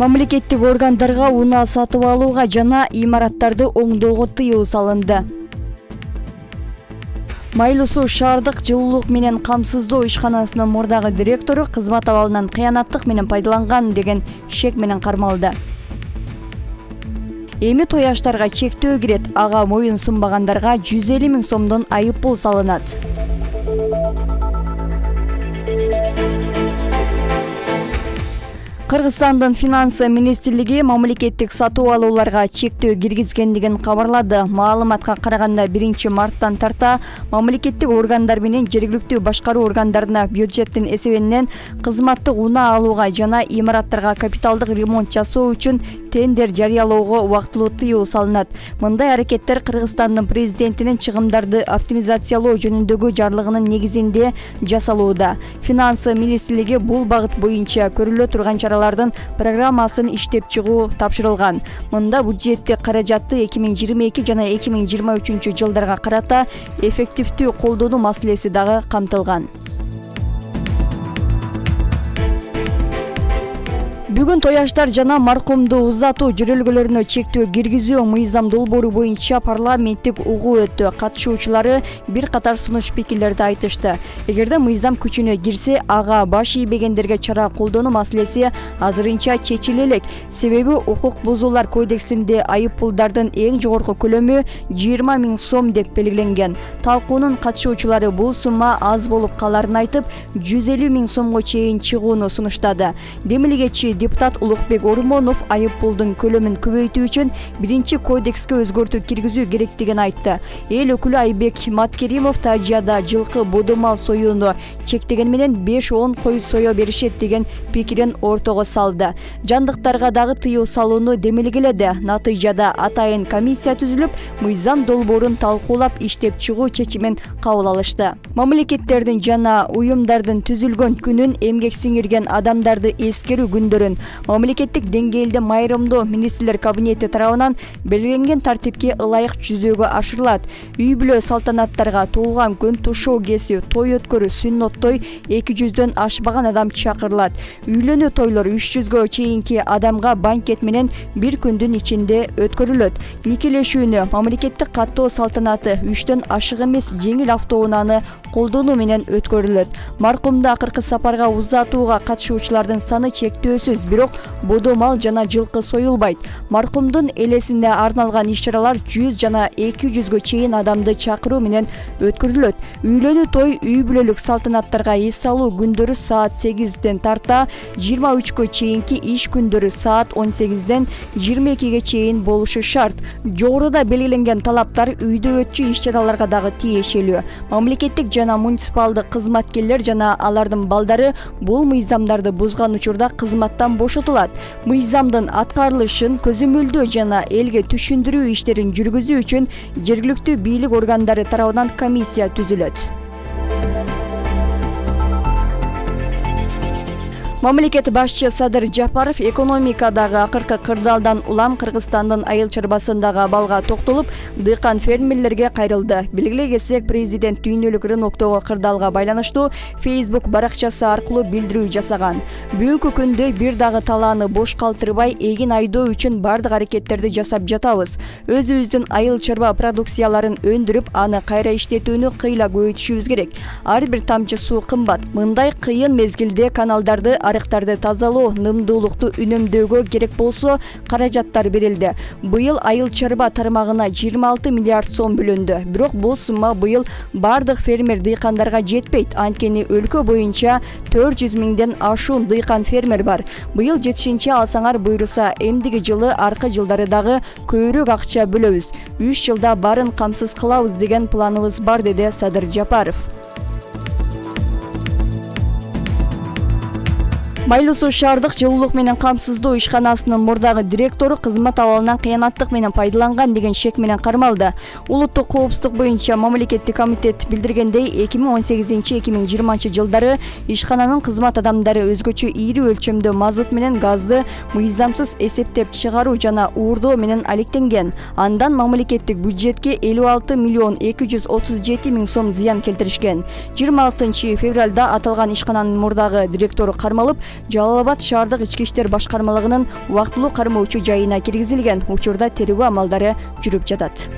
Мамлекеттик органдарга унаа сатып алууга жана имараттарды оңдоого тыюу салынды. Майлуу Суу шаардык жылуулук менен камсыздоо ишканасынын мурдагы директору кызмат абалынан кыянаттык менен пайдаланган деген шек менен кармалды. Эми тояштарга чектөө кирет, ага моюн сунбагандарга 150 000 сомдон айып пул салынат. Кыргызстандын финансы министрлиги мамлекеттик сатуу алууларга чектөө киргизгендигин кабарлады. Маалыматка караганда 1-марттан тарта мамлекеттик органдар менен жергиликтүү башкаруу органдарына бюджеттин эсебинен кызматтык унаа алууга жана имараттарга капиталдык ремонт жасоо үчүн тендер жарыялоого убактылуу тыюу салынат. Мындай аракеттер Кыргызстандын президентинин чыгымдарды оптимизациялоо жөнүндөгү жарлыгынын негизинде жасалууда. Финансы министрлиги бул багыт боюнча көрүлө турган чаралардын программасын иштеп чыгуу тапшырылган. Мында бюджеттик каражатты 2022 жана 2023 жылдарга карата эффективдүү колдонуу маселеси дагы камтылган. Бүгүн тояштар жана маркумду узатуу жөрөлгөлөрүнө чектөө киргизүү мыйзам долбоору боюнча парламенттик угуу өттү. Катышуучулары бир катар сунуш пикирлерди айтышты. Эгерде мыйзам күчүнө кирсе, ага баш ийбегендерге чара колдонуу маселеси азырынча чечиле элек. Себеби укук бузуулар кодексинде айып пулдардын эң жогорку көлөмү 20 000 сом деп белгиленген. Талкуунун катышуучулары бул сумма аз болуп каларын айтып, 150 000 сомго чейин чыгууну сунуштады. Демилгечи депутат Улукбек Орумонов айып пулдун көлөмүн көбөйтүү үчүн 1-кодекске өзгөртүү киргизүү керектигин айтты. Эл өкүлү Айбек Маткеримов Тажияда жылкы бодомал союуну чектеген менен 5-10 кой сое беришет деген пикирин ортого салды. Жандыктарга дагы тыюу салууну демилгеледи. Натыйжада атайын комиссия түзүлүп, мыйзам долбоорун талкуулап иштеп чыгуу чечимин кабыл алышты. Мамлекеттердин жана уюмдардын түзүлгөн күнүн эмгек сиңирген адамдарды эскерүү күндөрүн мамлекеттик деңгээлде майрамдоо министрлер кабинети тарабынан белгиленген тартипке ылайык жүзөгө ашырылат. Үй бүлө салтанаттарга туулган күн, тушоо кесүү, той өткөрүү, сүннөт той 200дөн ашпаган адам чакырылат. Үйлөнүү тойлор 300гө чейинки адамга банкет менен бир күндүн ичинде өткөрүлөт. Никелешүүнү мамлекеттик каттоо салтанаты 3дөн ашык эмес жеңил автоунааны колдонуу менен өткөрүлөт. Маркумду акыркы сапарга узатууга катышуучулардын саны чектөөсүз, бирок бодомал жана жылкы союлбайт. Маркумдун элесине арналган иш-чаралар 100 жана 200гө чейин адамды чакыруу менен өткөрүлөт. Үйлөнүү той, үй бүлөлүк салтанаттарга эс алуу күндөрү саат 8ден тарта 23гө чейинки иш күндөрү саат 18ден 22ге чейин болушу шарт. Жогоруда белгиленген талаптар үйдө өтчү иш-чараларга дагы тиешелүү. Мамлекеттик жана муниципалдык кызматкерлер жана алардын балдары бул мыйзамдарды бузган учурда кызматтан бошотулат. Мыйзамдын аткарылышын көзөмөлдөө жана элге түшүндүрүү иштерин жүргүзүү үчүн жергиликтүү бийлик органдары тарабынан комиссия түзүлөт. Мамлекет башчы Садыр Жапаров экономикадагы акыркы кырдаалдан улам Кыргызстандын айыл чарбасындагы абалга токтолуп, дыйкан фермерлерге кайрылды. Белгилей кетсек, президент дүйнөлүк рыноктогу кырдаалга байланыштуу Facebook баракчасы аркылуу билдирүү жасаган. Бүгүнкү күндө бир дагы талааны бош калтырбай эгин айдоо үчүн бардык аракеттерди жасап жатабыз. Өзүбүздүн айыл чарба продукцияларын өндүрүп, аны кайра иштетүүнү кыйла көбөйтүшүбүз керек. Ар бир тамчы суу кымбат. Мындай кыйын мезгилде каналдарды, арыктарды тазалоо, нымдуулукту үнөмдөөгө керек болсо каражаттар берилди. Быйыл айыл чарба тармагына 26 миллиард сом бөлүндү. Бирок бул сумма быйыл бардык фермер дыйкандарга жетпейт. Анткени өлкө боюнча 400 000ден ашуун дыйкан фермер бар. Быйыл жетишинче алсаңар буйруса, эмдиги жылы аркы жылдары дагы көбүрөөк акча бөлөбүз. 3 жылда барын камсыз кылабыз деген планыбыз бар, деди Садыр Жапаров. Майлуу Суу шаардык жылуулук менен камсыздоо ишканасынын мурдагы директору кызмат абалынан кыянаттык менен пайдаланган деген шек менен кармалды. Улуттук коопсуздук боюнча мамлекеттик комитет билдиргендей, 2018-2020 жылдары ишкананын кызмат адамдары өзгөчө ийри өлчөмдө мазут менен газды мыйзамсыз эсептеп чыгаруу жана уурдоо менен алектенген. Андан мамлекеттик бюджетке 56 миллион 237 000 сом зыян келтиришкен. 26 февралда аталган ишкананын мурдагы директору кармалып, Жалал Абад шаардык ички иштер башкармалыгынын убактылуу кармоочу жайына киргизилген. Учурда тергөө амалдары жүрүп жатат.